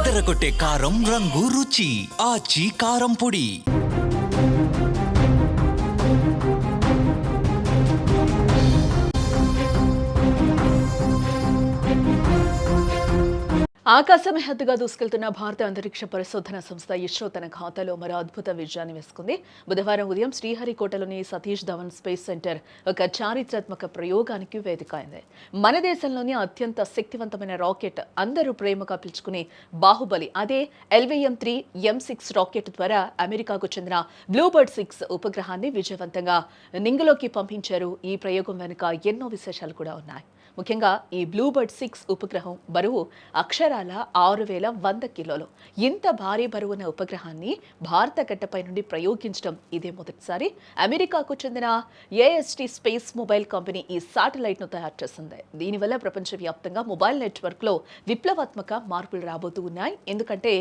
అదరగొట్టే కారం రంగు రుచి ఆచి కారం పొడి. ఆకాశమే హద్దుగా దూసుకెళ్తున్న భారత అంతరిక్ష పరిశోధన సంస్థ ఇస్రో తన ఖాతాలో మరో అద్భుత విజయాన్ని వేసుకుంది. బుధవారం ఉదయం శ్రీహరికోటలోని సతీష్ ధవన్ స్పేస్ సెంటర్ ఒక చారిత్రాత్మక ప్రయోగానికి వేదిక అయింది. మన దేశంలోని అత్యంత శక్తివంతమైన రాకెట్, అందరూ ప్రేమగా పిలుచుకునే బాహుబలి, అదే LVM-3 M6 రాకెట్ ద్వారా అమెరికాకు చెందిన బ్లూబర్డ్ 6 ఉపగ్రహాన్ని విజయవంతంగా నింగిలోకి పంపించారు. ఈ ప్రయోగం వెనుక ఎన్నో విశేషాలు కూడా ఉన్నాయి. ముఖ్యంగా ఈ బ్లూబర్డ్ 6 ఉపగ్రహం బరువు అక్షరాల 6100 కిలోలు. ఇంత భారీ బరువున్న ఉపగ్రహాన్ని భారత గడ్డపై నుండి ప్రయోగించడం ఇదే మొదటిసారి. అమెరికాకు చెందిన AST స్పేస్ మొబైల్ కంపెనీ ఈ శాటిలైట్ను తయారు చేసింది. దీనివల్ల ప్రపంచవ్యాప్తంగా మొబైల్ నెట్వర్క్లో విప్లవాత్మక మార్పులు రాబోతూ ఉన్నాయి. ఎందుకంటే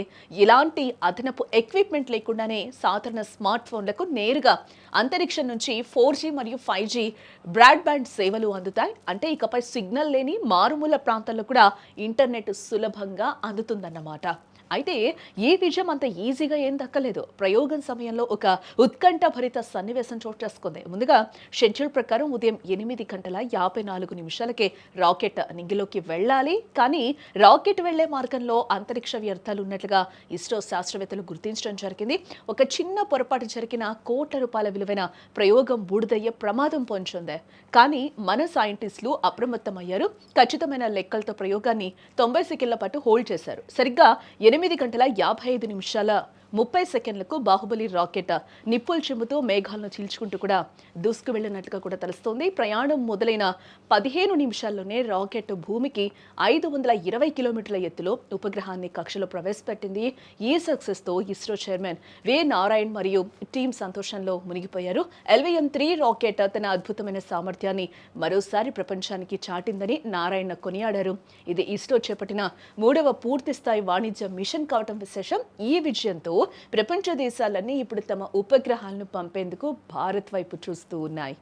ఇలాంటి అదనపు ఎక్విప్మెంట్ లేకుండానే సాధారణ స్మార్ట్ ఫోన్లకు నేరుగా అంతరిక్షం నుంచి 4G మరియు 5G బ్రాడ్బ్యాండ్ సేవలు అందుతాయి. అంటే ఇకపై సిగ్నల్ లేని మారుమూల ప్రాంతాల్లో కూడా ఇంటర్నెట్ సులభంగా అందుతుందన్నమాట. అయితే ఈ విజయం అంత ఈజీగా ఏం దక్కలేదు. ప్రయోగం సమయంలో ఒక ఉత్కంఠభరిత సన్నివేశం చోటు చేసుకుంది. ముందుగా షెడ్యూల్ ప్రకారం ఉదయం 8:54 రాకెట్ నింగిలోకి వెళ్ళాలి. కానీ రాకెట్ వెళ్లే మార్గంలో అంతరిక్ష వ్యర్థాలు ఉన్నట్లుగా ఇస్రో శాస్త్రవేత్తలు గుర్తించడం జరిగింది. ఒక చిన్న పొరపాటు జరిగిన కోట్ల రూపాయల విలువైన ప్రయోగం బూడిదయ్యే ప్రమాదం పొంచింది. కానీ మన సైంటిస్టులు అప్రమత్తమయ్యారు. ఖచ్చితమైన లెక్కలతో ప్రయోగాన్ని 90 సెకండ్ల పాటు హోల్డ్ చేశారు. సరిగ్గా 8:55:30 బాహుబలి రాకెట్ నిప్పులు చిమ్ముతూ మేఘాలను చీల్చుకుంటూ కూడా దూసుకు వెళ్లినట్లుగా కూడా తెలుస్తోంది. ప్రయాణం మొదలైన 15 నిమిషాల్లోనే రాకెట్ భూమికి 520 కిలోమీటర్ల ఎత్తులో ఉపగ్రహాన్ని కక్షలో ప్రవేశపెట్టింది. ఈ సక్సెస్ తో ఇస్రో చైర్మన్ వి నారాయణ్ మరియు టీం సంతోషంలో మునిగిపోయారు. LVM-3 రాకెట్ తన అద్భుతమైన సామర్థ్యాన్ని మరోసారి ప్రపంచానికి చాటిందని నారాయణ కొనియాడారు. ఇది ఇస్రో చేపట్టిన 3వ పూర్తి స్థాయి వాణిజ్య మిషన్ కావటం విశేషం. ఈ విజయంతో ప్రపంచ దేశాలన్నీ ఇప్పుడు తమ ఉపగ్రహాలను పంపేందుకు భారత్ వైపు చూస్తూ ఉన్నాయి.